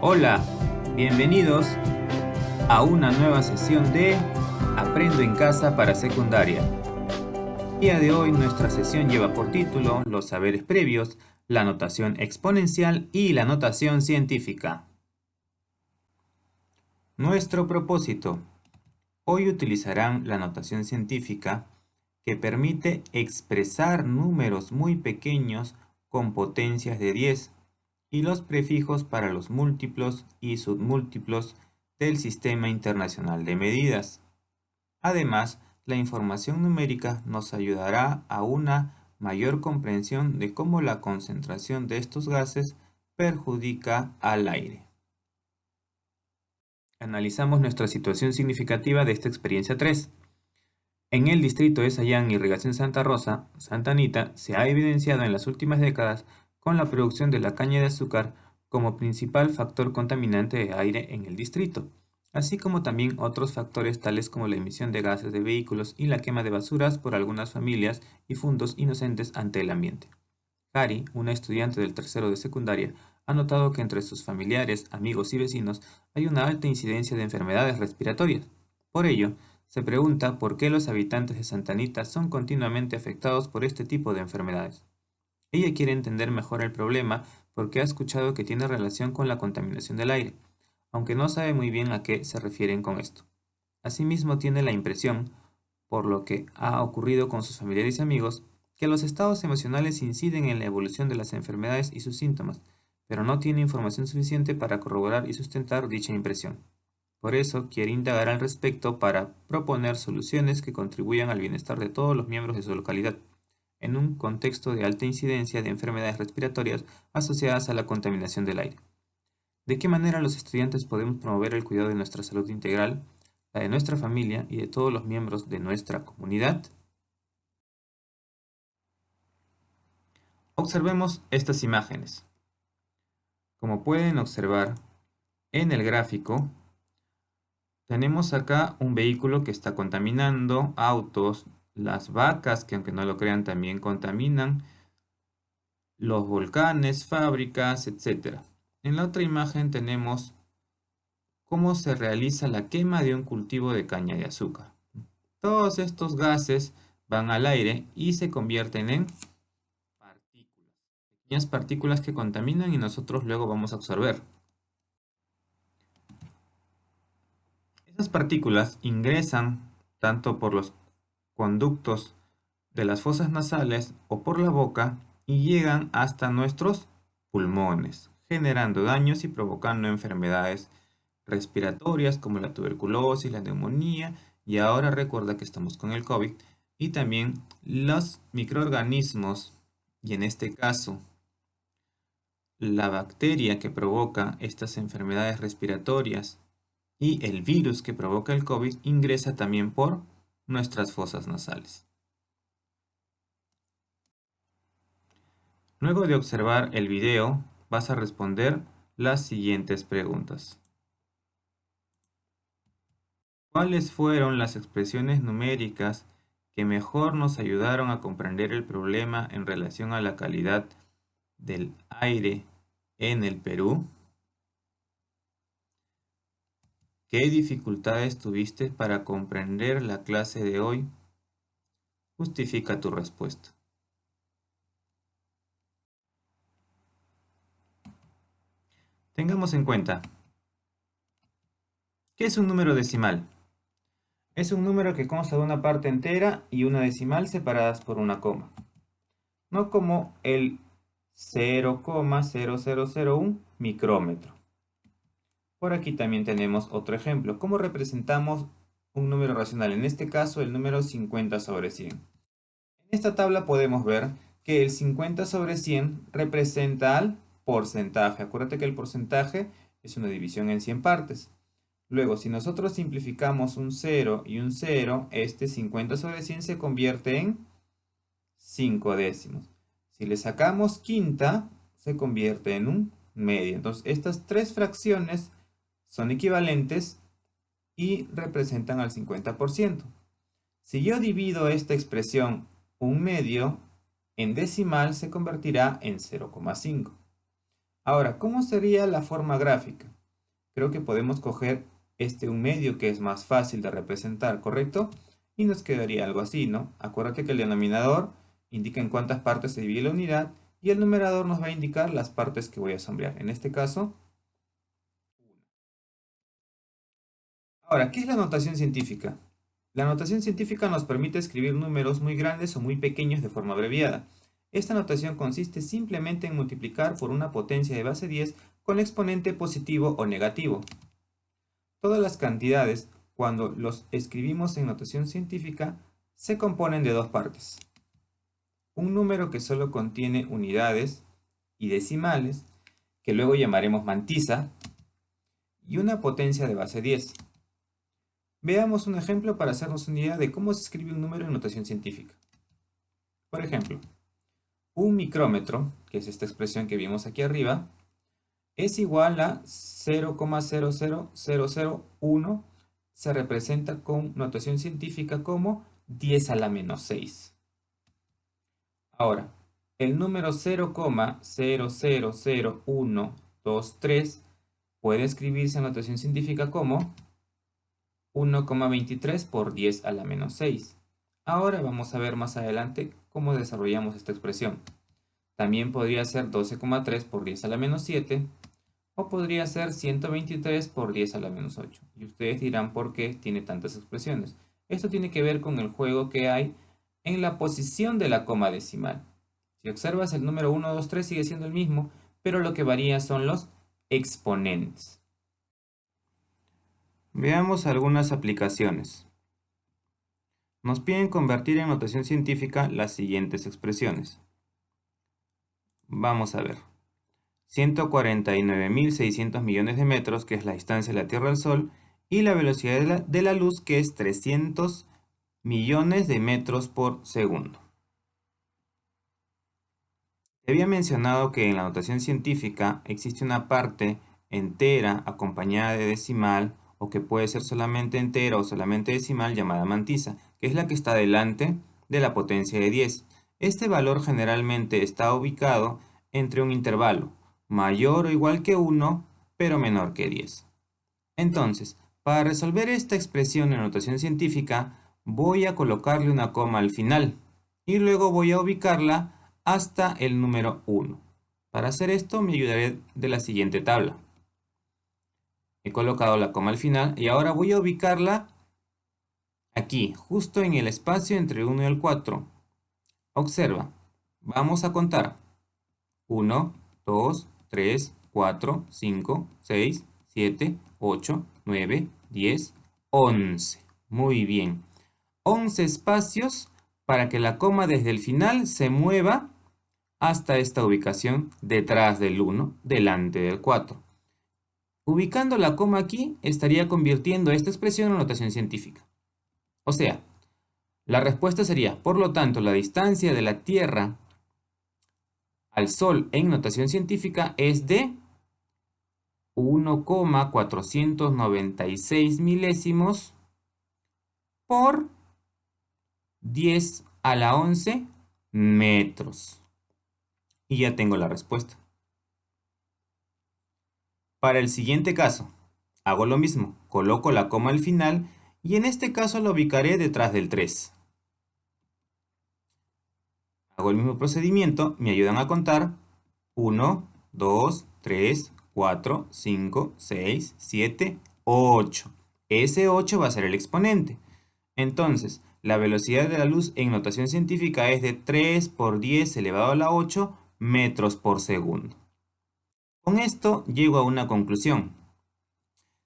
Hola, bienvenidos a una nueva sesión de Aprendo en casa para secundaria. El día de hoy nuestra sesión lleva por título Los saberes previos, la notación exponencial y la notación científica. Nuestro propósito. Hoy utilizarán la notación científica que permite expresar números muy pequeños con potencias de 10 y los prefijos para los múltiplos y submúltiplos del Sistema Internacional de Medidas. Además, la información numérica nos ayudará a una mayor comprensión de cómo la concentración de estos gases perjudica al aire. Analizamos nuestra situación significativa de esta experiencia 3. En el distrito de Sayán, Irrigación Santa Rosa, Santa Anita, se ha evidenciado en las últimas décadas con la producción de la caña de azúcar como principal factor contaminante de aire en el distrito, así como también otros factores tales como la emisión de gases de vehículos y la quema de basuras por algunas familias y fundos inocentes ante el ambiente. Cari, una estudiante del tercero de secundaria, ha notado que entre sus familiares, amigos y vecinos hay una alta incidencia de enfermedades respiratorias. Por ello, se pregunta por qué los habitantes de Santa Anita son continuamente afectados por este tipo de enfermedades. Ella quiere entender mejor el problema porque ha escuchado que tiene relación con la contaminación del aire, aunque no sabe muy bien a qué se refieren con esto. Asimismo, tiene la impresión, por lo que ha ocurrido con sus familiares y amigos, que los estados emocionales inciden en la evolución de las enfermedades y sus síntomas, pero no tiene información suficiente para corroborar y sustentar dicha impresión. Por eso, quiere indagar al respecto para proponer soluciones que contribuyan al bienestar de todos los miembros de su localidad, en un contexto de alta incidencia de enfermedades respiratorias asociadas a la contaminación del aire. ¿De qué manera los estudiantes podemos promover el cuidado de nuestra salud integral, la de nuestra familia y de todos los miembros de nuestra comunidad? Observemos estas imágenes. Como pueden observar en el gráfico, tenemos acá un vehículo que está contaminando, autos, las vacas que aunque no lo crean también contaminan, los volcanes, fábricas, etc. En la otra imagen tenemos cómo se realiza la quema de un cultivo de caña de azúcar. Todos estos gases van al aire y se convierten en partículas, pequeñas partículas que contaminan y nosotros luego vamos a absorber. Esas partículas ingresan tanto por los conductos de las fosas nasales o por la boca y llegan hasta nuestros pulmones, generando daños y provocando enfermedades respiratorias como la tuberculosis, la neumonía, y ahora recuerda que estamos con el COVID, y también los microorganismos, y en este caso la bacteria que provoca estas enfermedades respiratorias y el virus que provoca el COVID ingresa también por nuestras fosas nasales. Luego de observar el video, vas a responder las siguientes preguntas. ¿Cuáles fueron las expresiones numéricas que mejor nos ayudaron a comprender el problema en relación a la calidad del aire en el Perú? ¿Qué dificultades tuviste para comprender la clase de hoy? Justifica tu respuesta. Tengamos en cuenta, ¿qué es un número decimal? Es un número que consta de una parte entera y una decimal separadas por una coma. No como el 0,0001 micrómetro. Por aquí también tenemos otro ejemplo. ¿Cómo representamos un número racional? En este caso, el número 50 sobre 100. En esta tabla podemos ver que el 50 sobre 100 representa al porcentaje. Acuérdate que el porcentaje es una división en 100 partes. Luego, si nosotros simplificamos un 0 y un 0, este 50 sobre 100 se convierte en 5 décimos. Si le sacamos quinta, se convierte en un medio. Entonces, estas tres fracciones son equivalentes y representan al 50%. Si yo divido esta expresión un medio en decimal, se convertirá en 0,5. Ahora, ¿cómo sería la forma gráfica? Creo que podemos coger un medio que es más fácil de representar, ¿correcto? Y nos quedaría algo así, ¿no? Acuérdate que el denominador indica en cuántas partes se divide la unidad y el numerador nos va a indicar las partes que voy a sombrear. En este caso, ahora, ¿qué es la notación científica? La notación científica nos permite escribir números muy grandes o muy pequeños de forma abreviada. Esta notación consiste simplemente en multiplicar por una potencia de base 10 con exponente positivo o negativo. Todas las cantidades, cuando los escribimos en notación científica, se componen de dos partes. Un número que solo contiene unidades y decimales, que luego llamaremos mantisa, y una potencia de base 10. Veamos un ejemplo para hacernos una idea de cómo se escribe un número en notación científica. Por ejemplo, un micrómetro, que es esta expresión que vimos aquí arriba, es igual a 0,00001, se representa con notación científica como 10 a la menos 6. Ahora, el número 0,000123 puede escribirse en notación científica como 1,23 por 10 a la menos 6. Ahora vamos a ver más adelante cómo desarrollamos esta expresión. También podría ser 12,3 por 10 a la menos 7, o podría ser 123 por 10 a la menos 8. Y ustedes dirán por qué tiene tantas expresiones. Esto tiene que ver con el juego que hay en la posición de la coma decimal. Si observas, el número 1, 2, 3 sigue siendo el mismo, pero lo que varía son los exponentes. Veamos algunas aplicaciones. Nos piden convertir en notación científica las siguientes expresiones. Vamos a ver. 149.600 millones de metros, que es la distancia de la Tierra al Sol, y la velocidad de la luz, que es 300 millones de metros por segundo. Te había mencionado que en la notación científica existe una parte entera acompañada de decimal, o que puede ser solamente entera o solamente decimal, llamada mantisa, que es la que está delante de la potencia de 10. Este valor generalmente está ubicado entre un intervalo mayor o igual que 1, pero menor que 10. Entonces, para resolver esta expresión en notación científica, voy a colocarle una coma al final y luego voy a ubicarla hasta el número 1. Para hacer esto me ayudaré de la siguiente tabla. He colocado la coma al final y ahora voy a ubicarla aquí, justo en el espacio entre el 1 y el 4. Observa, vamos a contar. 1, 2, 3, 4, 5, 6, 7, 8, 9, 10, 11. Muy bien. 11 espacios para que la coma desde el final se mueva hasta esta ubicación detrás del 1, delante del 4. Ubicando la coma aquí, estaría convirtiendo esta expresión en notación científica. O sea, la respuesta sería, por lo tanto, la distancia de la Tierra al Sol en notación científica es de 1,496 milésimos por 10 a la 11 metros. Y ya tengo la respuesta. Para el siguiente caso, hago lo mismo, coloco la coma al final y en este caso la ubicaré detrás del 3. Hago el mismo procedimiento, me ayudan a contar 1, 2, 3, 4, 5, 6, 7, 8. Ese 8 va a ser el exponente. Entonces, la velocidad de la luz en notación científica es de 3 por 10 elevado a la 8 metros por segundo. Con esto llego a una conclusión.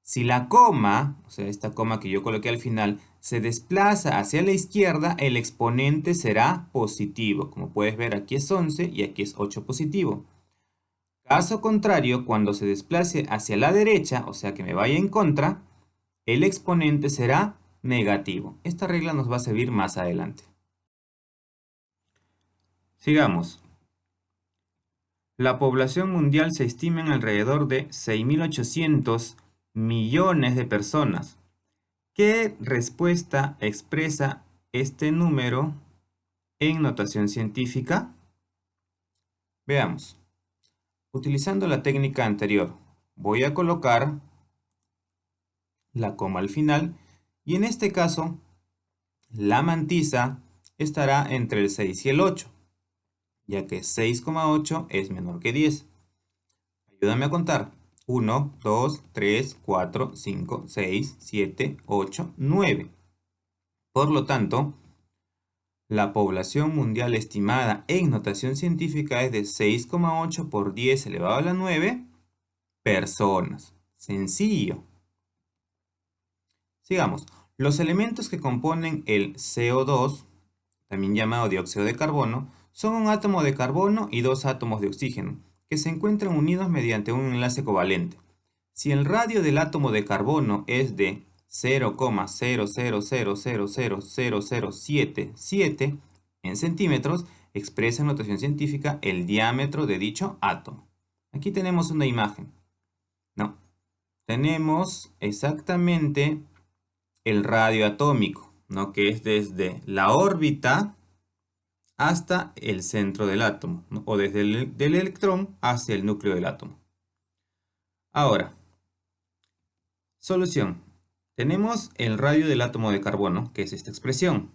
Si la coma, o sea, esta coma que yo coloqué al final, se desplaza hacia la izquierda, el exponente será positivo. Como puedes ver, aquí es 11 y aquí es 8 positivo. Caso contrario, cuando se desplace hacia la derecha, o sea que me vaya en contra, el exponente será negativo. Esta regla nos va a servir más adelante. Sigamos. La población mundial se estima en alrededor de 6.800 millones de personas. ¿Qué respuesta expresa este número en notación científica? Veamos. Utilizando la técnica anterior, voy a colocar la coma al final y en este caso la mantisa estará entre el 6 y el 8, ya que 6,8 es menor que 10. Ayúdame a contar. 1, 2, 3, 4, 5, 6, 7, 8, 9. Por lo tanto, la población mundial estimada en notación científica es de 6,8 por 10 elevado a la 9 personas. Sencillo. Sigamos. Los elementos que componen el CO2, también llamado dióxido de carbono, son un átomo de carbono y dos átomos de oxígeno, que se encuentran unidos mediante un enlace covalente. Si el radio del átomo de carbono es de 0,000000077 en centímetros, expresa en notación científica el diámetro de dicho átomo. Aquí tenemos una imagen. No, tenemos exactamente el radio atómico, ¿no? Que es desde la órbita hasta el centro del átomo, ¿no? O desde del electrón hacia el núcleo del átomo. Ahora, solución. Tenemos el radio del átomo de carbono, que es esta expresión.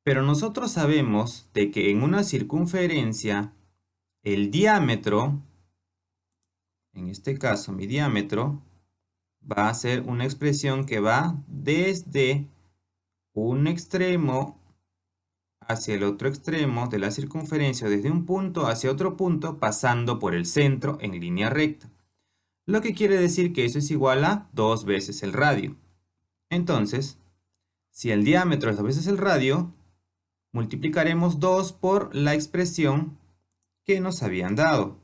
Pero nosotros sabemos de que en una circunferencia, el diámetro, en este caso mi diámetro, va a ser una expresión que va desde un extremo hacia el otro extremo de la circunferencia, desde un punto hacia otro punto, pasando por el centro en línea recta. Lo que quiere decir que eso es igual a 2 veces el radio. Entonces, si el diámetro es 2 veces el radio, multiplicaremos 2 por la expresión que nos habían dado.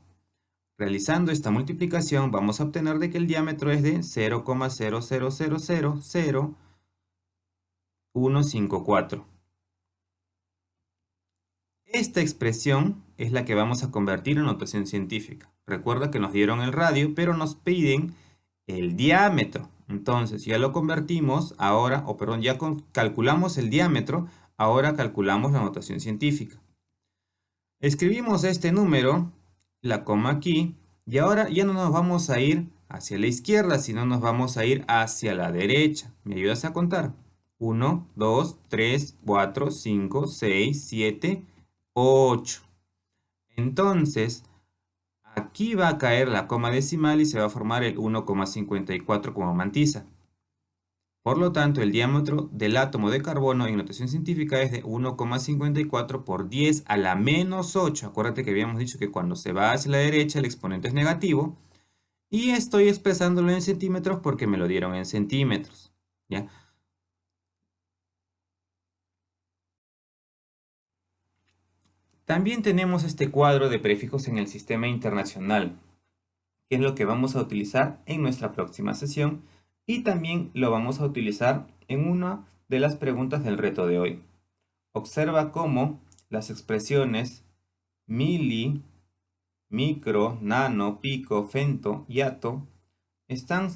Realizando esta multiplicación vamos a obtener de que el diámetro es de 0,0000154. Esta expresión es la que vamos a convertir en notación científica. Recuerda que nos dieron el radio, pero nos piden el diámetro. Entonces ya lo convertimos ahora, ya calculamos el diámetro, ahora calculamos la notación científica. Escribimos este número, la coma aquí, y ahora ya no nos vamos a ir hacia la izquierda, sino nos vamos a ir hacia la derecha. ¿Me ayudas a contar? 1, 2, 3, 4, 5, 6, 7, 8. Entonces, aquí va a caer la coma decimal y se va a formar el 1,54 como mantisa. Por lo tanto, el diámetro del átomo de carbono en notación científica es de 1,54 por 10 a la menos 8. Acuérdate que habíamos dicho que cuando se va hacia la derecha el exponente es negativo. Y estoy expresándolo en centímetros porque me lo dieron en centímetros. ¿Ya? También tenemos este cuadro de prefijos en el sistema internacional, que es lo que vamos a utilizar en nuestra próxima sesión y también lo vamos a utilizar en una de las preguntas del reto de hoy. Observa cómo las expresiones mili, micro, nano, pico, femto y ato están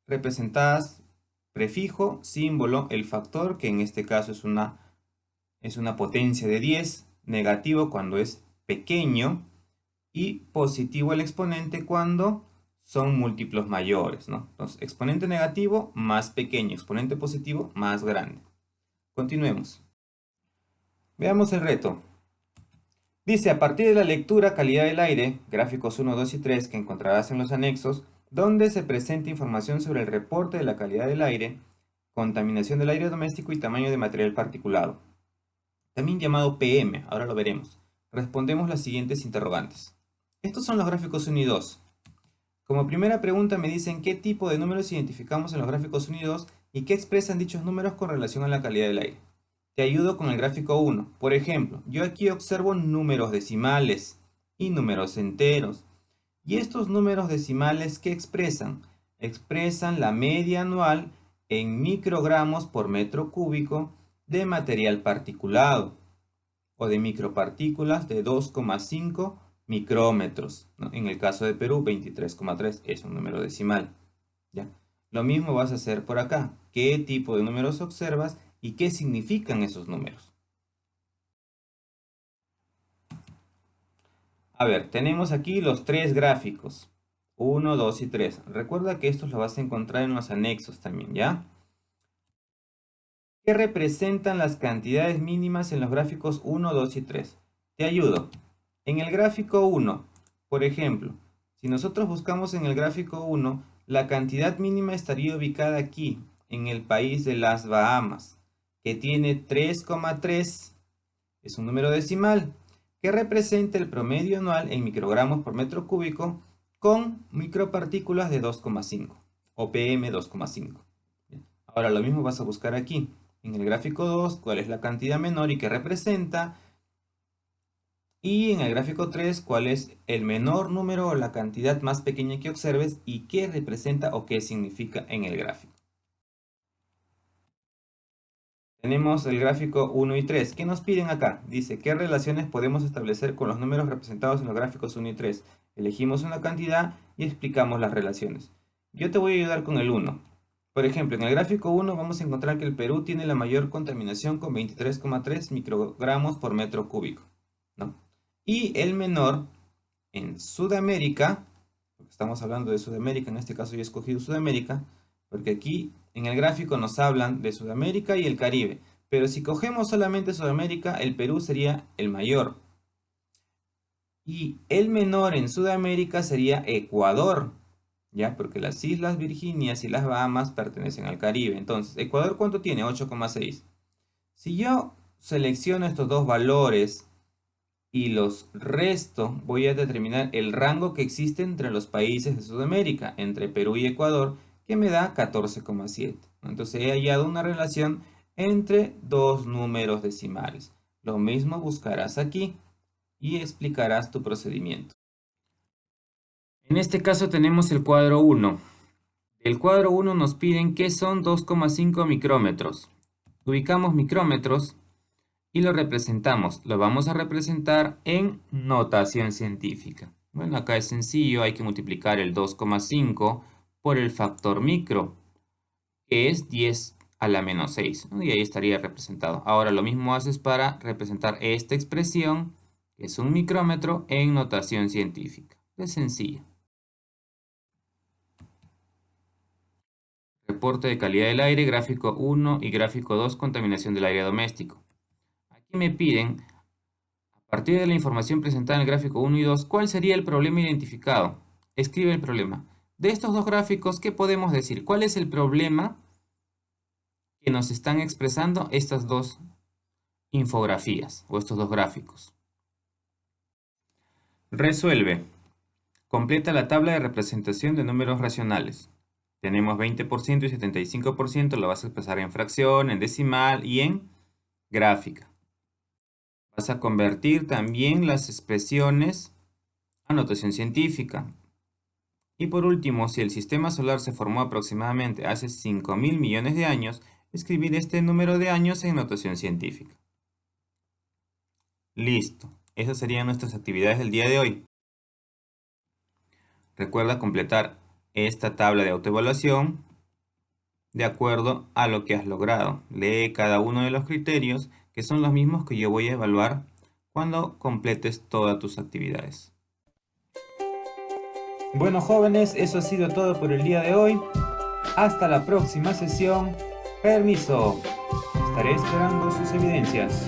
representadas prefijo, símbolo, el factor, que en este caso es una potencia de 10, negativo cuando es pequeño y positivo el exponente cuando son múltiplos mayores, ¿no? Entonces, exponente negativo más pequeño, exponente positivo más grande. Continuemos. Veamos el reto. Dice, a partir de la lectura calidad del aire, gráficos 1, 2 y 3 que encontrarás en los anexos, donde se presenta información sobre el reporte de la calidad del aire, contaminación del aire doméstico y tamaño de material particulado, también llamado PM, ahora lo veremos. Respondemos las siguientes interrogantes. Estos son los gráficos 1 y 2. Como primera pregunta me dicen qué tipo de números identificamos en los gráficos 1 y 2 y qué expresan dichos números con relación a la calidad del aire. Te ayudo con el gráfico 1. Por ejemplo, yo aquí observo números decimales y números enteros. ¿Y estos números decimales qué expresan? Expresan la media anual en microgramos por metro cúbico de material particulado o de micropartículas de 2,5 micrómetros, ¿no? En el caso de Perú, 23,3 es un número decimal. ¿Ya? Lo mismo vas a hacer por acá. ¿Qué tipo de números observas y qué significan esos números? A ver, tenemos aquí los tres gráficos. 1, 2 y 3. Recuerda que estos los vas a encontrar en los anexos también, ¿ya? ¿Qué representan las cantidades mínimas en los gráficos 1, 2 y 3? Te ayudo. En el gráfico 1, por ejemplo, si nosotros buscamos en el gráfico 1, la cantidad mínima estaría ubicada aquí, en el país de las Bahamas, que tiene 3,3, es un número decimal, que representa el promedio anual en microgramos por metro cúbico con micropartículas de 2,5 o PM 2,5. Ahora lo mismo vas a buscar aquí. En el gráfico 2, cuál es la cantidad menor y qué representa. Y en el gráfico 3, cuál es el menor número o la cantidad más pequeña que observes y qué representa o qué significa en el gráfico. Tenemos el gráfico 1 y 3. ¿Qué nos piden acá? Dice, ¿qué relaciones podemos establecer con los números representados en los gráficos 1 y 3? Elegimos una cantidad y explicamos las relaciones. Yo te voy a ayudar con el 1. Por ejemplo, en el gráfico 1 vamos a encontrar que el Perú tiene la mayor contaminación con 23,3 microgramos por metro cúbico, ¿no? Y el menor en Sudamérica, porque estamos hablando de Sudamérica, en este caso yo he escogido Sudamérica, porque aquí en el gráfico nos hablan de Sudamérica y el Caribe. Pero si cogemos solamente Sudamérica, el Perú sería el mayor. Y el menor en Sudamérica sería Ecuador, ¿ya? Porque las Islas Virginias y las Bahamas pertenecen al Caribe. Entonces, ¿Ecuador cuánto tiene? 8,6. Si yo selecciono estos dos valores y los resto, voy a determinar el rango que existe entre los países de Sudamérica, entre Perú y Ecuador, que me da 14,7. Entonces he hallado una relación entre dos números decimales. Lo mismo buscarás aquí y explicarás tu procedimiento. En este caso tenemos el cuadro 1. Del cuadro 1 nos piden que son 2,5 micrómetros. Ubicamos micrómetros y lo representamos. Lo vamos a representar en notación científica. Bueno, acá es sencillo, hay que multiplicar el 2,5 por el factor micro, que es 10 a la menos 6, ¿no? Y ahí estaría representado. Ahora lo mismo haces para representar esta expresión, que es un micrómetro, en notación científica. Es sencillo. Reporte de calidad del aire, gráfico 1 y gráfico 2, contaminación del aire doméstico. Aquí me piden, a partir de la información presentada en el gráfico 1 y 2, ¿cuál sería el problema identificado? Escribe el problema. De estos dos gráficos, ¿qué podemos decir? ¿Cuál es el problema que nos están expresando estas dos infografías o estos dos gráficos? Resuelve. Completa la tabla de representación de números racionales. Tenemos 20% y 75%, lo vas a expresar en fracción, en decimal y en gráfica. Vas a convertir también las expresiones a notación científica. Y por último, si el sistema solar se formó aproximadamente hace 5.000 millones de años, escribir este número de años en notación científica. Listo. Esas serían nuestras actividades del día de hoy. Recuerda completar esta tabla de autoevaluación de acuerdo a lo que has logrado. Lee cada uno de los criterios, que son los mismos que yo voy a evaluar cuando completes todas tus actividades. Bueno, jóvenes, eso ha sido todo por el día de hoy. Hasta la próxima sesión. Permiso. Estaré esperando sus evidencias.